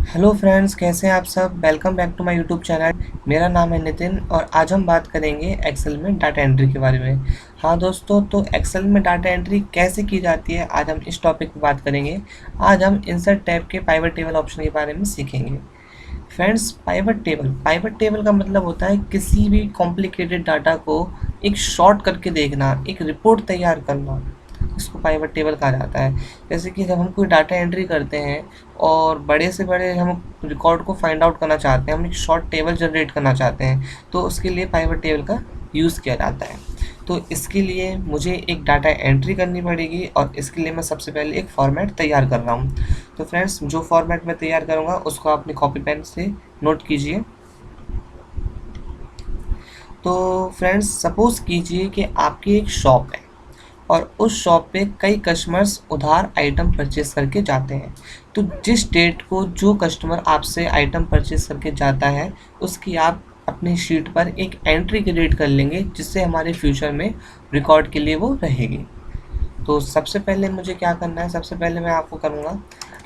Hello friends, कैसे हैं आप सब। Welcome back to my YouTube channel. मेरा नाम है नितिन और आज हम बात करेंगे एक्सेल में डाटा एंट्री के बारे में। हाँ दोस्तों, तो एक्सेल में डाटा एंट्री कैसे की जाती है, आज हम इस टॉपिक पे बात करेंगे। आज हम इंसर्ट टैब के पाइवट टेबल ऑप्शन के बारे में सीखेंगे। फ्रेंड्स, पाइवट टेबल का मतलब होता है किसी भी कॉम्प्लिकेटेड डाटा को एक शॉर्ट करके देखना, एक रिपोर्ट तैयार करना। इसको पाइवट टेबल कहा जाता है। जैसे कि जब हम कोई डाटा एंट्री करते हैं और बड़े से बड़े हम रिकॉर्ड को फाइंड आउट करना चाहते हैं, हम एक शॉर्ट टेबल जनरेट करना चाहते हैं, तो उसके लिए पाइवट टेबल का यूज़ किया जाता है। तो इसके लिए मुझे एक डाटा एंट्री करनी पड़ेगी और इसके लिए मैं सबसे पहले एक फॉर्मेट तैयार कर रहा हूँ। तो फ्रेंड्स, जो फॉर्मेट मैं तैयार करूँगा उसको अपने कॉपी पेन से नोट कीजिए। तो फ्रेंड्स, सपोज़ कीजिए कि आपकी एक शॉप है और उस शॉप पे कई कस्टमर्स उधार आइटम परचेस करके जाते हैं। तो जिस डेट को जो कस्टमर आपसे आइटम परचेस करके जाता है, उसकी आप अपनी शीट पर एक एंट्री क्रिएट कर लेंगे, जिससे हमारे फ्यूचर में रिकॉर्ड के लिए वो रहेगी। तो सबसे पहले मुझे क्या करना है, सबसे पहले मैं आपको करूँगा,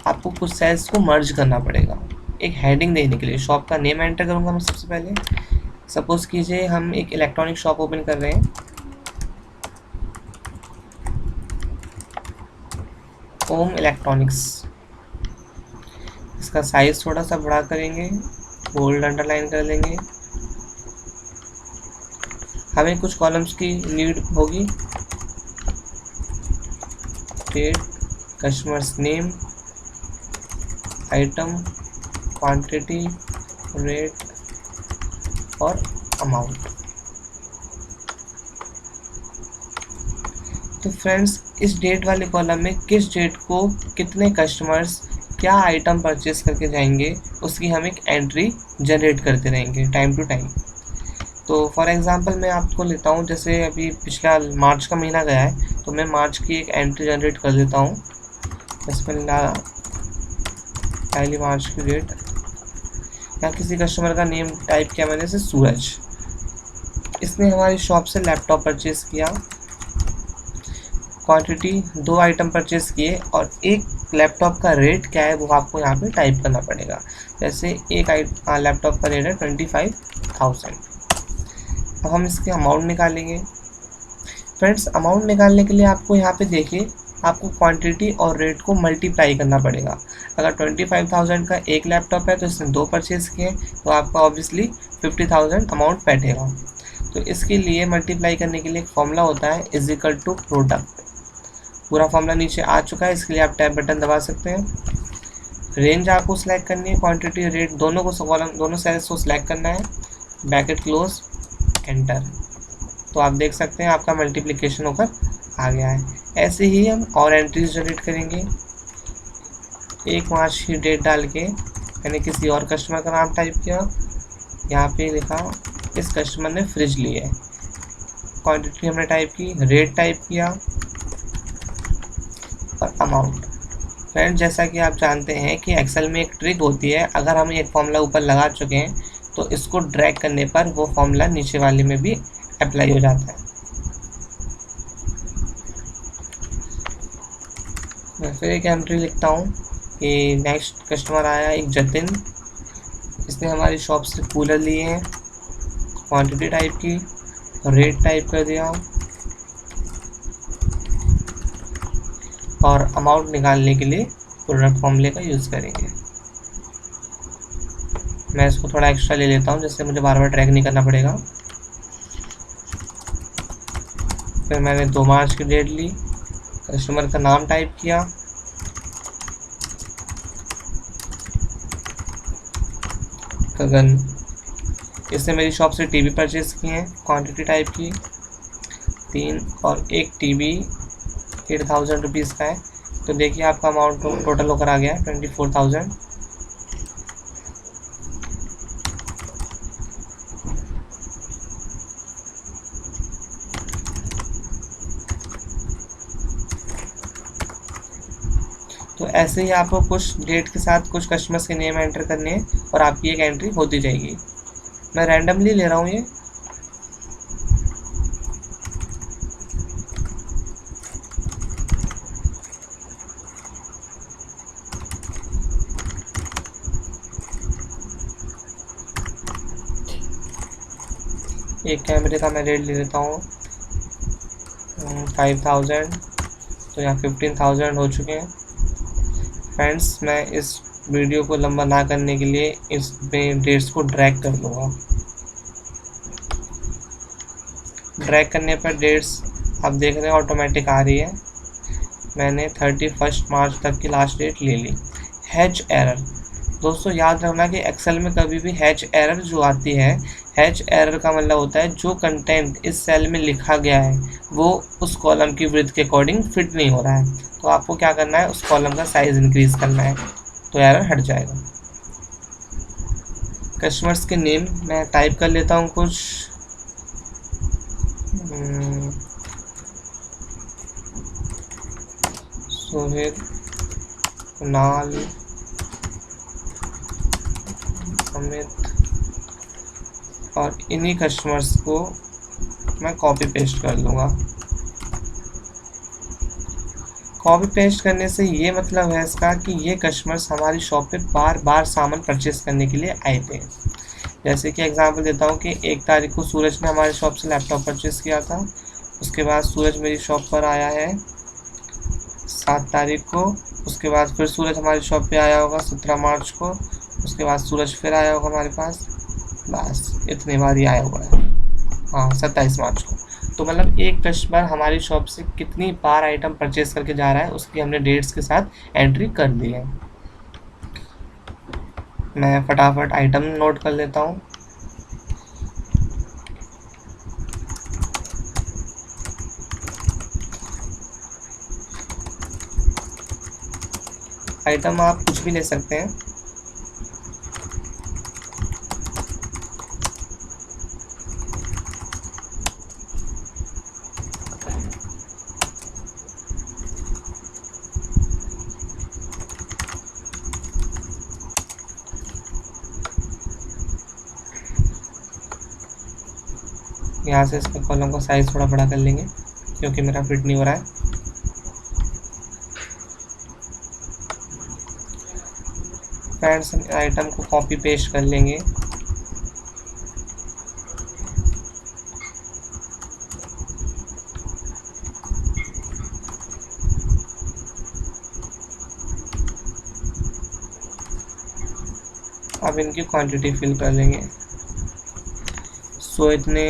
आपको कुछ सेल्स को मर्ज करना पड़ेगा एक हेडिंग देने के लिए। शॉप का नेम एंटर करूँगा मैं सबसे पहले। सपोज़ कीजिए हम एक इलेक्ट्रॉनिक शॉप ओपन कर रहे हैं, ओम इलेक्ट्रॉनिक्स। इसका साइज थोड़ा सा बड़ा करेंगे, बोल्ड अंडरलाइन कर लेंगे। हमें कुछ कॉलम्स की नीड होगी। Date, customers name, item, quantity, rate और अमाउंट। तो फ्रेंड्स, इस डेट वाले कॉलम में किस डेट को कितने कस्टमर्स क्या आइटम परचेस करके जाएंगे, उसकी हम एक एंट्री जनरेट करते रहेंगे टाइम टू टाइम। तो फॉर एग्ज़ाम्पल मैं आपको लेता हूँ, जैसे अभी पिछला मार्च का महीना गया है, तो मैं मार्च की एक एंट्री जनरेट कर देता हूँ। जैसे पहली मार्च की डेट, यहाँ किसी कस्टमर का नेम टाइप किया मैंने, जैसे सूरज। इसने हमारी शॉप से लैपटॉप परचेज़ किया। क्वांटिटी 2 आइटम परचेज़ किए और एक लैपटॉप का रेट क्या है वो आपको यहाँ पे टाइप करना पड़ेगा। जैसे एक लैपटॉप का रेट है 25,000। अब हम इसके अमाउंट निकालेंगे। फ्रेंड्स, अमाउंट निकालने के लिए आपको यहाँ पे देखिए, आपको क्वांटिटी और रेट को मल्टीप्लाई करना पड़ेगा। अगर 25,000 का एक लैपटॉप है तो इसने 2 परचेज़ किए, तो आपका ऑब्वियसली 50,000 अमाउंट बैठेगा। तो इसके लिए मल्टीप्लाई करने के लिए एक फॉर्मूला होता है, इज इक्वल टू प्रोडक्ट। पूरा फॉर्मूला नीचे आ चुका है, इसके लिए आप टैब बटन दबा सकते हैं। रेंज आपको सिलेक्ट करनी है, क्वांटिटी रेट दोनों को, कॉलम दोनों सेल्स को सिलेक्ट करना है, ब्रैकेट क्लोज, एंटर। तो आप देख सकते हैं आपका मल्टीप्लिकेशन होकर आ गया है। ऐसे ही हम और एंट्रीज जनरेट करेंगे। 1 मार्च की डेट डाल के मैंने किसी और कस्टमर का नाम टाइप किया, यहाँ पे लिखा इस कस्टमर ने फ्रिज ली है। क्वांटिटी हमने टाइप की, रेट टाइप किया और अमाउंट। फ्रेंड्स, जैसा कि आप जानते हैं कि एक्सेल में एक ट्रिक होती है, अगर हम एक फॉर्मूला ऊपर लगा चुके हैं तो इसको ड्रैग करने पर वो फॉर्मूला नीचे वाले में भी अप्लाई हो जाता है। मैं फिर एक एंट्री लिखता हूँ कि नेक्स्ट कस्टमर आया एक जतिन, इसने हमारी शॉप से कूलर लिए हैं। क्वांटिटी टाइप की, रेट टाइप कर दिया और अमाउंट निकालने के लिए प्रोडक्ट फॉर्मूले का यूज़ करेंगे। मैं इसको थोड़ा एक्स्ट्रा ले लेता हूँ, जिससे मुझे बार बार ट्रैक नहीं करना पड़ेगा। फिर मैंने 2 मार्च की डेट ली, कस्टमर का नाम टाइप किया, गगन। इसने मेरी शॉप से टीवी परचेज़ किए हैं। क्वांटिटी टाइप की 3 और एक टीवी 8,000 रुपीज़ का है। तो देखिए आपका अमाउंट टोटल होकर आ गया 24,000। तो ऐसे ही आपको कुछ डेट के साथ कुछ कस्टमर्स के नेम एंटर करने हैं और आपकी एक एंट्री होती जाएगी। मैं रैंडमली ले रहा हूँ ये। एक कैमरे का मैं रेट ले लेता हूँ 5000, तो यहाँ 15000 हो चुके हैं। फ्रेंड्स, मैं इस वीडियो को लंबा ना करने के लिए इसमें डेट्स को ड्रैग कर लूँगा। ड्रैग करने पर डेट्स आप देख रहे हैं ऑटोमेटिक आ रही है। मैंने 31 मार्च तक की लास्ट डेट ले ली। हैच एरर, दोस्तों याद रखना कि एक्सेल में कभी भी हैच एरर जो आती है, हैच एरर का मतलब होता है जो कंटेंट इस सेल में लिखा गया है वो उस कॉलम की विड्थ के अकॉर्डिंग फिट नहीं हो रहा है। तो आपको क्या करना है, उस कॉलम का साइज इंक्रीज करना है, तो एरर हट जाएगा। कस्टमर्स के नेम मैं टाइप कर लेता हूँ कुछ, सोहेल, कुणाल, अमित, और इन्हीं कस्टमर्स को मैं कॉपी पेस्ट कर लूँगा। कॉपी पेस्ट करने से ये मतलब है इसका कि ये कस्टमर्स हमारी शॉप पे बार बार सामान परचेस करने के लिए आए थे। जैसे कि एग्जांपल देता हूँ कि 1 तारीख को सूरज ने हमारे शॉप से लैपटॉप परचेस किया था। उसके बाद सूरज मेरी शॉप पर आया है 7 तारीख को। उसके बाद फिर सूरज हमारी शॉप पे आया होगा 17 मार्च को। उसके बाद सूरज फिर आया होगा हमारे पास, बस इतनी बार ही आया हुआ है। हाँ, 27 मार्च को। तो मतलब एक कस्टमर हमारी शॉप से कितनी बार आइटम परचेस करके जा रहा है उसकी हमने डेट्स के साथ एंट्री कर दी है। मैं फटाफट आइटम नोट कर लेता हूँ। आइटम आप कुछ भी ले सकते हैं। यहाँ से इसका कॉलम का साइज थोड़ा बड़ा कर लेंगे क्योंकि मेरा फिट नहीं हो रहा है। फ्रेंड्स, आइटम को कॉपी पेस्ट कर लेंगे। अब इनकी क्वांटिटी फिल कर लेंगे। सो इतने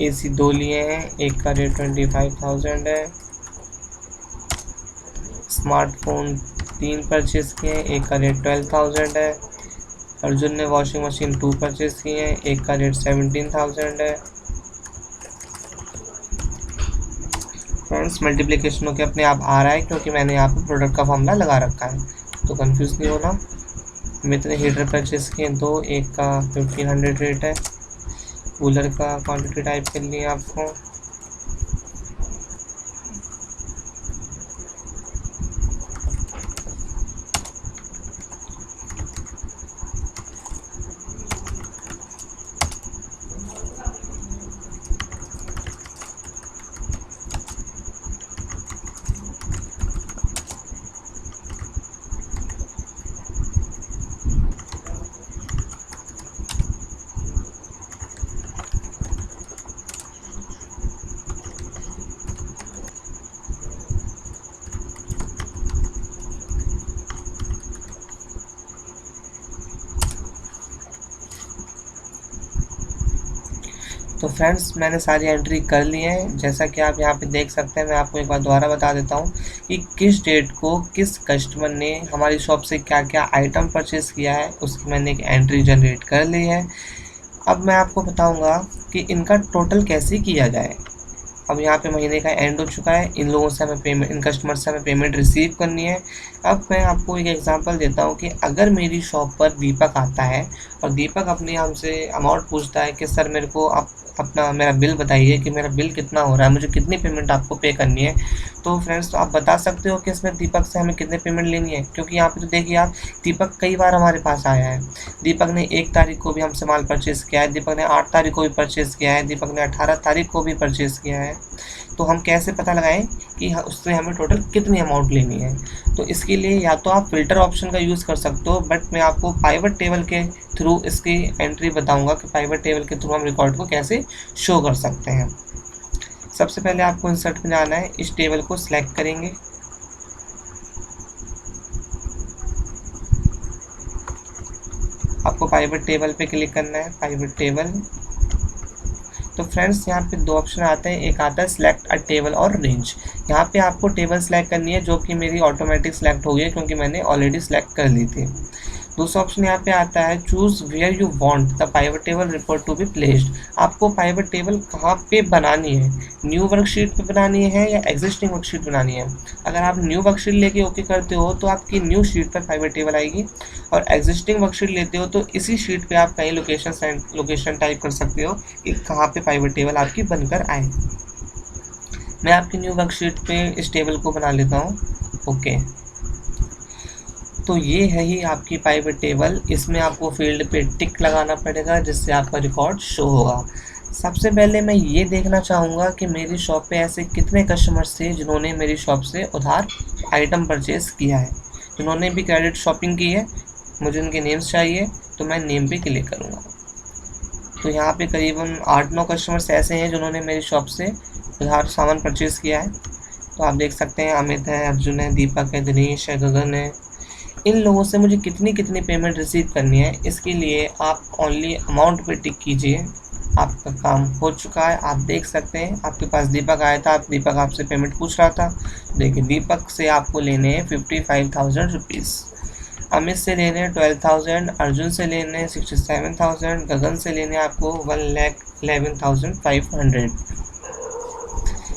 AC 2 लिए हैं, एक का रेट 25,000 है। स्मार्टफोन 3 परचेस किए हैं, एक का रेट 12,000 है। अर्जुन ने वॉशिंग मशीन 2 परचेस किए हैं, एक का रेट 17,000 है। फ्रेंड्स, मल्टीप्लिकेशन के अपने आप आ रहा है क्योंकि मैंने यहाँ पे प्रोडक्ट का फॉर्मूला लगा रखा है, तो कंफ्यूज नहीं होना। हम इतने हीटर परचेस किए, दो, एक का 1500 रेट है। कूलर का क्वांटिटी टाइप कर लिया आपको। तो फ्रेंड्स, मैंने सारी एंट्री कर ली है। जैसा कि आप यहाँ पे देख सकते हैं, मैं आपको एक बार दोबारा बता देता हूँ कि किस डेट को किस कस्टमर ने हमारी शॉप से क्या क्या आइटम परचेस किया है, उसकी मैंने एक एंट्री जनरेट कर ली है। अब मैं आपको बताऊँगा कि इनका टोटल कैसे किया जाए। अब यहाँ पे महीने का एंड हो चुका है, इन लोगों से हमें पेमेंट, इन कस्टमर से हमें पेमेंट रिसीव करनी है। अब मैं आपको एक एग्जांपल देता हूँ कि अगर मेरी शॉप पर दीपक आता है और दीपक अपने हमसे अमाउंट पूछता है कि सर मेरे को आप अपना मेरा बिल बताइए कि मेरा बिल कितना हो रहा है, मुझे कितनी पेमेंट आपको पे करनी है। तो फ्रेंड्स, तो आप बता सकते हो कि इसमें दीपक से हमें कितनी पेमेंट लेनी है, क्योंकि यहाँ पे तो देखिए आप, दीपक कई बार हमारे पास आया है। दीपक ने 1 तारीख को भी हमसे माल परचेस किया है, दीपक ने 8 तारीख को भी परचेस किया है, दीपक ने 18 तारीख को भी परचेस किया है। तो हम कैसे पता लगाएं कि उससे हमें टोटल कितनी अमाउंट लेनी है। तो इसके लिए या तो आप फ़िल्टर ऑप्शन का यूज़ कर सकते हो, बट मैं आपको पाइवट टेबल के थ्रू इसकी एंट्री बताऊंगा कि पाइवट टेबल के थ्रू हम रिकॉर्ड को कैसे शो कर सकते हैं। सबसे पहले आपको इंसर्ट में जाना है, इस टेबल को सिलेक्ट करेंगे, आपको पाइवट टेबल पे क्लिक करना है, पाइवट टेबल। तो फ्रेंड्स यहाँ पे दो ऑप्शन आते हैं, एक आता है सिलेक्ट अ टेबल और रेंज। यहाँ पे आपको टेबल सेलेक्ट करनी है, जो कि मेरी ऑटोमेटिक सेलेक्ट हो गई है क्योंकि मैंने ऑलरेडी सेलेक्ट कर ली थी। दूसरा ऑप्शन यहाँ पे आता है choose where you want the pivot table report to be placed. आपको पाइवट टेबल कहाँ पे बनानी है, न्यू वर्कशीट पे बनानी है या एग्जिस्टिंग वर्कशीट बनानी है। अगर आप न्यू वर्कशीट लेके ओके करते हो तो आपकी न्यू शीट पर पाइवट टेबल आएगी, और एग्जिस्टिंग वर्कशीट लेते हो तो इसी शीट पे आप कहीं लोकेशन टाइप कर सकते हो कि कहाँ पे पाइवट टेबल आपकी बनकर आए। मैं आपकी न्यू वर्कशीट पे इस टेबल को बना लेता हूँ। ओके, तो ये है ही आपकी पाइवट टेबल। इसमें आपको फील्ड पे टिक लगाना पड़ेगा जिससे आपका रिकॉर्ड शो होगा। सबसे पहले मैं ये देखना चाहूँगा कि मेरी शॉप पे ऐसे कितने कस्टमर्स थे जिन्होंने मेरी शॉप से उधार आइटम परचेज़ किया है, जिन्होंने भी क्रेडिट शॉपिंग की है। मुझे उनके नेम्स चाहिए, तो मैं नेम पे क्लिक करूँगा। तो यहाँ पे करीबन 8-9 कस्टमर्स ऐसे हैं जिन्होंने मेरी शॉप से उधार सामान परचेज़ किया है। तो आप देख सकते हैं अमित है, अर्जुन है, दीपक है, दिनेश है, गगन है। इन लोगों से मुझे कितनी कितनी पेमेंट रिसीव करनी है, इसके लिए आप ओनली अमाउंट पे टिक कीजिए। आपका काम हो चुका है। आप देख सकते हैं आपके पास दीपक आया था, दीपक आपसे पेमेंट पूछ रहा था। देखिए दीपक से आपको लेने हैं 55,000 रुपीज़, अमित से लेने हैं 12,000, अर्जुन से लेने हैं 67,000, गगन से लेने आपको 1,11,500।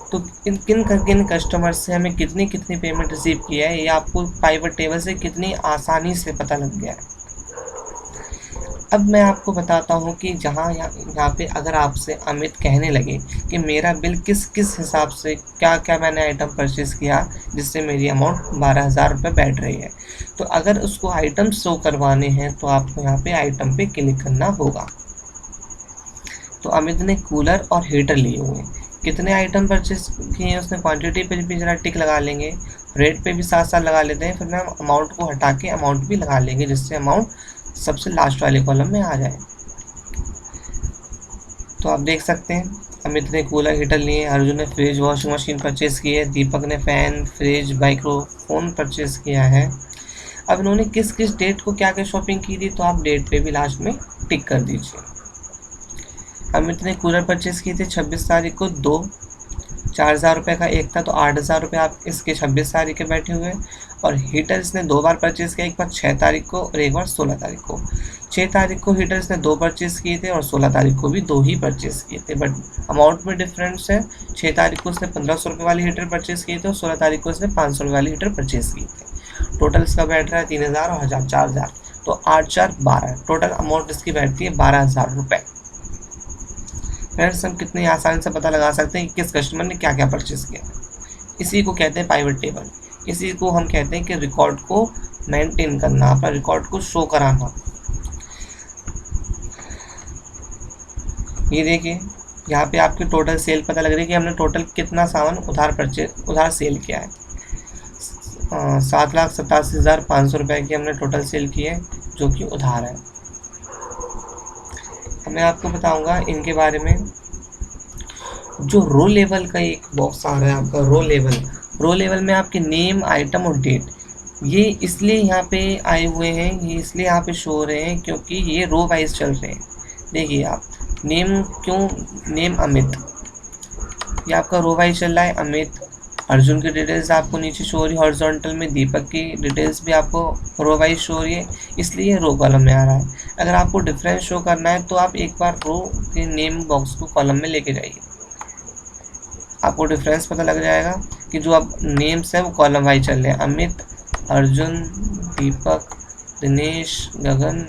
तो किन कस्टमर से हमें कितनी कितनी पेमेंट रिसीव किया है ये आपको पाइवट टेबल से कितनी आसानी से पता लग गया है। अब मैं आपको बताता हूँ कि यहाँ पे अगर आपसे अमित कहने लगे कि मेरा बिल किस किस हिसाब से क्या क्या मैंने आइटम परचेज़ किया जिससे मेरी अमाउंट 12,000 रुपये बैठ रही है, तो अगर उसको आइटम शो करवाने हैं तो आपको यहाँ पे आइटम पे क्लिक करना होगा। तो अमित ने कूलर और हीटर लिए हुए हैं, कितने आइटम परचेस किए हैं उसने क्वांटिटी पे भी ज़रा टिक लगा लेंगे, रेट पे भी साथ साथ लगा लेते हैं। फिर मैं अमाउंट को हटा के अमाउंट भी लगा लेंगे जिससे अमाउंट सबसे लास्ट वाले कॉलम में आ जाए। तो आप देख सकते हैं अमित ने कूलर हीटर लिए, अर्जुन ने फ्रिज वॉशिंग मशीन परचेज़ की है, दीपक ने फ़ैन फ्रिज माइक्रोफोन परचेज़ किया है। अब इन्होंने किस किस डेट को क्या क्या शॉपिंग की थी तो आप डेट पे भी लास्ट में टिक कर दीजिए। अमित ने कूलर परचेज़ किए थे 26 तारीख को, 2 4,000 रुपये का एक था, तो 8,000 रुपये आप इसके 26 तारीख के बैठे हुए हैं। और हीटर इसने 2 बार परचेज़ किया, एक बार 6 तारीख को और एक बार 16 तारीख को। 6 तारीख को हीटर इसने 2 परचेज़ किए थे और 16 तारीख को भी 2 ही परचेज़ किए थे, बट अमाउंट में डिफरेंस है। 6 तारीख को इसने 1,500 रुपये वाली हीटर परचेज़ किए थे और 16 तारीख को इसने 500 रुपये वाली हीटर परचेज़ किए थे। टोटल इसका बैठ रहा है 3,000 और 1,000 4,000, तो 8 4 12, टोटल अमाउंट इसकी बैठती है 12,000 रुपये। फ्रेंड्स हम कितनी आसानी से पता लगा सकते हैं कि किस कस्टमर ने क्या क्या परचेज़ किया। इसी को कहते हैं पाइवट टेबल, इसी को हम कहते हैं कि रिकॉर्ड को मेंटेन करना, अपना रिकॉर्ड को शो कराना। ये देखिए यहाँ पे आपकी टोटल सेल पता लग रही है कि हमने टोटल कितना सामान उधार सेल किया है। 7,87,500 रुपये की हमने टोटल सेल की है जो कि उधार है। मैं आपको बताऊंगा इनके बारे में। जो रो लेवल का एक बॉक्स आ रहा है आपका, रो लेवल में आपके नेम आइटम और डेट, ये इसलिए यहाँ पे आए हुए हैं, ये इसलिए यहाँ पे शो हो रहे हैं क्योंकि ये रो वाइज चल रहे हैं। देखिए आप नेम क्यों, नेम अमित, ये आपका रो वाइज चल रहा है। अमित, अर्जुन की डिटेल्स आपको नीचे शो हो रही है हॉरिजॉन्टल में, दीपक की डिटेल्स भी आपको रो वाइज शो हो रही है, इसलिए रो कॉलम में आ रहा है। अगर आपको डिफरेंस शो करना है तो आप एक बार रो के नेम बॉक्स को कॉलम में लेके जाइए, आपको डिफरेंस पता लग जाएगा कि जो अब नेम्स है वो कॉलम वाइज चल रहे हैं। अमित, अर्जुन, दीपक, दिनेश, गगन,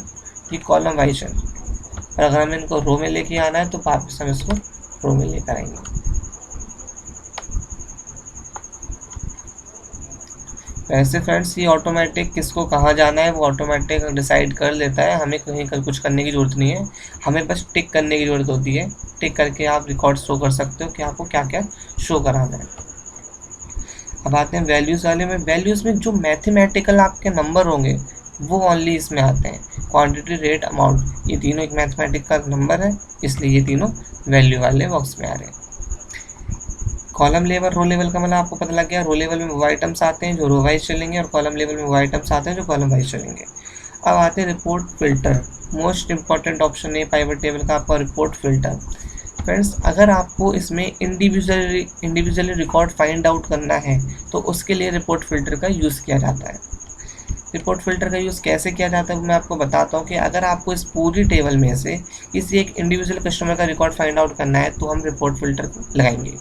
ये कॉलम वाइज चल रहे हैं। और अगर हमें इनको रो में लेके आना है तो वापस हम इसको रो में लेकर आएंगे। वैसे फ्रेंड्स ये ऑटोमेटिक किसको कहाँ जाना है वो ऑटोमेटिक डिसाइड कर लेता है, हमें कहीं कुछ करने की ज़रूरत नहीं है, हमें बस टिक करने की ज़रूरत होती है। टिक करके आप रिकॉर्ड शो कर सकते हो कि आपको क्या क्या शो कराना है। अब आते हैं वैल्यूज़ वाले में। वैल्यूज़ में जो मैथमेटिकल आपके नंबर होंगे वो ओनली इसमें आते हैं। क्वांटिटी, रेट, अमाउंट, ये तीनों एक मैथमेटिकल नंबर है, इसलिए ये तीनों वैल्यू वाले बॉक्स में आ रहे हैं। कॉलम लेवल, रो लेवल का मतलब आपको पता लग गया। रो लेवल में वो आइटम्स आते हैं जो रो वाइज चलेंगे, और कॉलम लेवल में वो आइटम्स आते हैं जो कॉलम वाइज चलेंगे। अब आते हैं report filter. Most important option है पाइवट टेबल का आपका रिपोर्ट फिल्टर। फ्रेंड्स, अगर आपको इसमें इंडिविजुअली रिकॉर्ड फाइंड आउट करना है तो उसके लिए रिपोर्ट फिल्टर का यूज़ किया जाता है। रिपोर्ट फिल्टर का यूज़ कैसे किया जाता है वो मैं आपको बताता हूँ कि अगर आपको इस पूरी टेबल में से किसी एक इंडिविजुअल कस्टमर का रिकॉर्ड फाइंड आउट करना है तो हम रिपोर्ट फिल्टर लगाएंगे।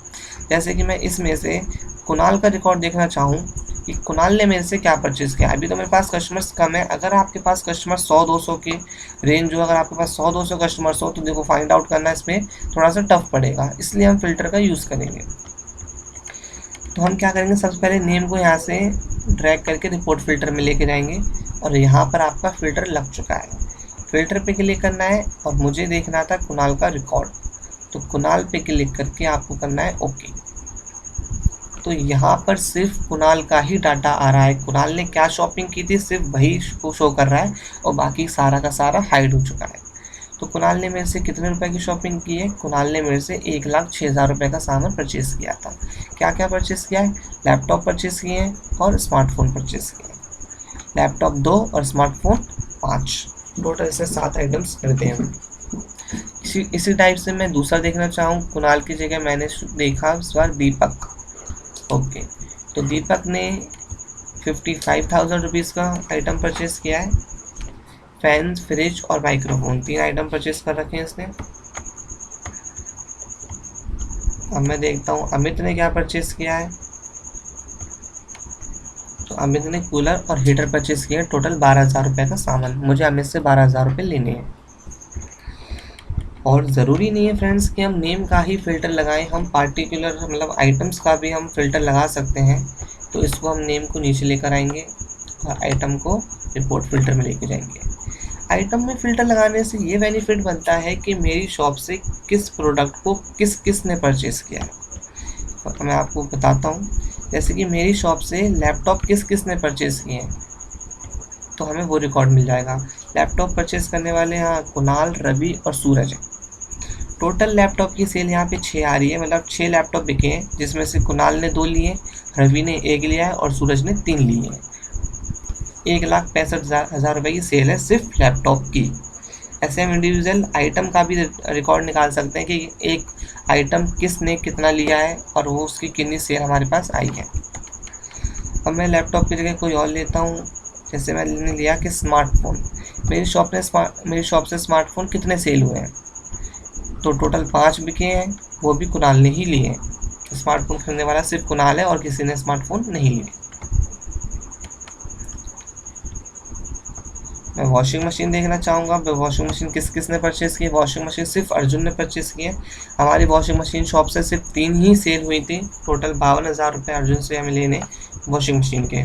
जैसे कि मैं इसमें से कुणाल का रिकॉर्ड देखना चाहूँ कि कुणाल ने मेरे से क्या परचेज़ किया। अभी तो मेरे पास कस्टमर्स कम है। अगर आपके पास कस्टमर 100-200 के रेंज हो, अगर आपके पास 100-200 कस्टमर्स हो तो देखो फाइंड आउट करना इसमें थोड़ा सा टफ पड़ेगा, इसलिए हम फिल्टर का यूज़ करेंगे। तो हम क्या करेंगे, सबसे पहले नेम को यहाँ से ड्रैग करके रिपोर्ट फिल्टर में लेके जाएंगे और यहाँ पर आपका फ़िल्टर लग चुका है। फ़िल्टर पे क्लिक करना है और मुझे देखना था कुणाल का रिकॉर्ड, तो कुणाल पे क्लिक करके आपको करना है ओके। तो यहाँ पर सिर्फ कुणाल का ही डाटा आ रहा है। कुणाल ने क्या शॉपिंग की थी सिर्फ वही शो कर रहा है और बाकी सारा का सारा हाइड हो चुका है। तो कुणाल ने मेरे से कितने रुपए की शॉपिंग की है? कुणाल ने मेरे से 1,06,000 रुपये का सामान परचेज़ किया था। क्या क्या परचेज़ किया है? लैपटॉप परचेज़ किए हैं और स्मार्टफोन परचेज़ किए हैं। लैपटॉप 2 और स्मार्टफोन 5, टोटल इसे 7 आइटम्स करते हैं। इसी टाइप से मैं दूसरा देखना चाहूँ। कुणाल की जगह मैंने देखा इस बार दीपक। ओके, तो दीपक ने 55,000 रुपीज़ का आइटम परचेज़ किया है। फैन, फ्रिज और माइक्रोफोन 3 आइटम परचेज कर रखे हैं इसने। अब मैं देखता हूँ अमित ने क्या परचेज किया है। तो अमित ने कूलर और हीटर परचेज किया है, टोटल 12,000 रुपये का सामान। मुझे अमित से 12,000 रुपये लेने हैं। और ज़रूरी नहीं है फ्रेंड्स कि हम नेम का ही फ़िल्टर लगाएं, हम पार्टिकुलर मतलब आइटम्स का भी हम फ़िल्टर लगा सकते हैं। तो इसको हम नेम को नीचे लेकर आएंगे और आइटम को रिपोर्ट फिल्टर में लेके जाएंगे। आइटम में फ़िल्टर लगाने से ये बेनिफिट बनता है कि मेरी शॉप से किस प्रोडक्ट को किस ने परचेज़ किया है। तो मैं आपको बताता हूँ, जैसे कि मेरी शॉप से लैपटॉप किस ने परचेज़ किए हैं तो हमें वो रिकॉर्ड मिल जाएगा। लैपटॉप परचेज़ करने वाले यहाँ कुणाल, रवि और सूरज है। टोटल लैपटॉप की सेल यहाँ पे 6 आ रही है, मतलब 6 लैपटॉप बिके हैं, जिसमें से कुणाल ने 2 लिए, रवि ने 1 लिया है और सूरज ने 3 लिए हैं। 1,65,000 रुपये की सेल है सिर्फ लैपटॉप की। ऐसे हम इंडिविजुअल आइटम का भी रिकॉर्ड निकाल सकते हैं कि एक आइटम किसने कितना लिया है और वो उसकी कितनी सेल हमारे पास आई है। अब मैं लैपटॉप की जगह कोई और लेता हूँ। जैसे मैंने लिया कि स्मार्टफोन, मेरी शॉप से स्मार्टफोन कितने सेल हुए हैं, तो टोटल 5 बिके हैं, वो भी कुणाल ने ही लिए हैं। स्मार्टफोन खरीदने वाला सिर्फ कुणाल है और किसी ने स्मार्टफोन नहीं लिए। मैं वॉशिंग मशीन देखना चाहूँगा। वॉशिंग मशीन किसने परचेज़ की? वॉशिंग मशीन सिर्फ अर्जुन ने परचेज़ की है। हमारी वॉशिंग मशीन शॉप से सिर्फ 3 ही सेल हुई थी। टोटल 52,000 रुपये अर्जुन से हमें लेने वॉशिंग मशीन के।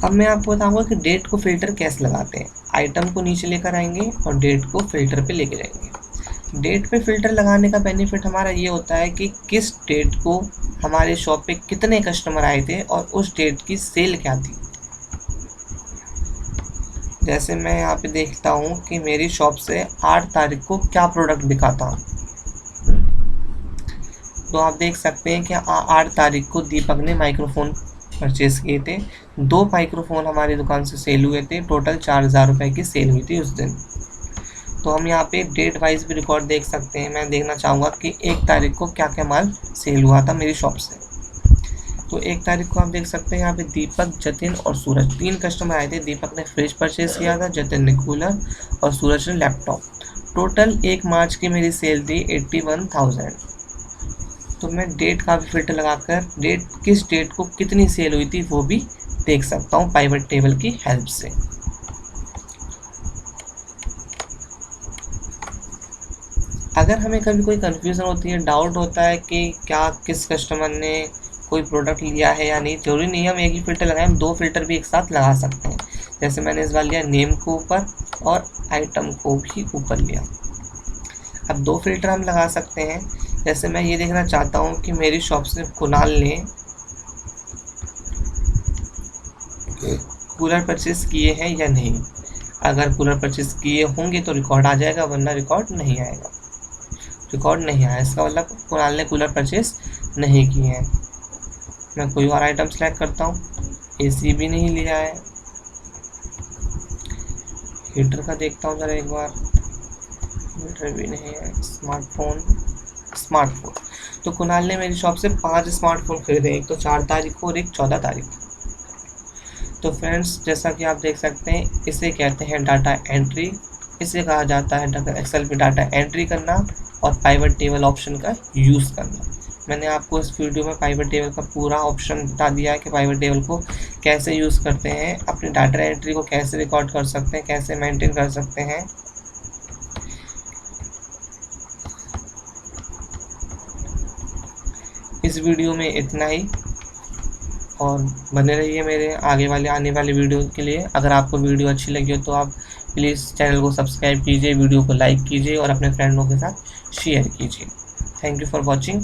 अब मैं आपको बताऊँगा कि डेट को फ़िल्टर कैसे लगाते हैं। आइटम को नीचे लेकर आएंगे और डेट को फ़िल्टर पे लेके जाएंगे। डेट पे फ़िल्टर लगाने का बेनिफिट हमारा ये होता है कि किस डेट को हमारे शॉप पे कितने कस्टमर आए थे और उस डेट की सेल क्या थी। जैसे मैं यहाँ पे देखता हूँ कि मेरी शॉप से 8 तारीख को क्या प्रोडक्ट बिका था, तो आप देख सकते हैं कि 8 तारीख को दीपक ने माइक्रोफोन परचेज़ किए थे। 2 माइक्रोफोन हमारी दुकान से सेल हुए थे। टोटल 4,000 रुपये की सेल हुई थी उस दिन। तो हम यहाँ पे डेट वाइज भी रिकॉर्ड देख सकते हैं। मैं देखना चाहूँगा कि 1 तारीख को क्या क्या माल सेल हुआ था मेरी शॉप से। तो 1 तारीख को आप देख सकते हैं यहाँ पे दीपक, जतिन और सूरज 3 कस्टमर आए थे। दीपक ने फ्रिज परचेज़ किया था, जतिन ने कूलर और सूरज ने लैपटॉप। टोटल 1 मार्च की मेरी सेल थी 81,000। तो मैं डेट का भी फिल्टर लगाकर किस डेट को कितनी सेल हुई थी वो भी देख सकता हूँ पाइवट टेबल की हेल्प से। अगर हमें कभी कोई कन्फ्यूज़न होती है, डाउट होता है कि क्या किस कस्टमर ने कोई प्रोडक्ट लिया है या नहीं, जरूरी नहीं हम एक ही फ़िल्टर लगाएं, हम 2 फ़िल्टर भी एक साथ लगा सकते हैं। जैसे मैंने इस बार लिया नेम को ऊपर और आइटम को भी ऊपर लिया। अब 2 फ़िल्टर हम लगा सकते हैं। जैसे मैं ये देखना चाहता हूँ कि मेरी शॉप से कुणाल ने कूलर परचेस किए हैं या नहीं। अगर कूलर परचेस किए होंगे तो रिकॉर्ड आ जाएगा, वरना रिकॉर्ड नहीं आएगा। रिकॉर्ड नहीं आया इसका मतलब कुणाल ने कूलर परचेस नहीं किए हैं। मैं कोई और आइटम सेलेक्ट करता हूँ। एसी भी नहीं लिया है। हीटर का देखता हूँ ज़रा एक बार, हीटर भी नहीं है। स्मार्टफोन, स्मार्टफोन तो कुणाल ने मेरी शॉप से 5 स्मार्टफोन खरीदे, एक तो 4 तारीख को और एक 14 तारीख को। तो फ्रेंड्स जैसा कि आप देख सकते हैं, इसे कहते हैं डाटा एंट्री। इसे कहा जाता है एक्सेल में डाटा एंट्री करना और पाइवट टेबल ऑप्शन का यूज़ करना। मैंने आपको इस वीडियो में पाइवट टेबल का पूरा ऑप्शन बता दिया है कि पाइवट टेबल को कैसे यूज़ करते हैं, अपनी डाटा एंट्री को कैसे रिकॉर्ड कर सकते हैं, कैसे मेंटेन कर सकते हैं। इस वीडियो में इतना ही, और बने रहिए मेरे आने वाले वीडियो के लिए। अगर आपको वीडियो अच्छी लगी हो तो आप प्लीज़ चैनल को सब्सक्राइब कीजिए, वीडियो को लाइक कीजिए और अपने फ्रेंडों के साथ शेयर कीजिए। Thank you for watching.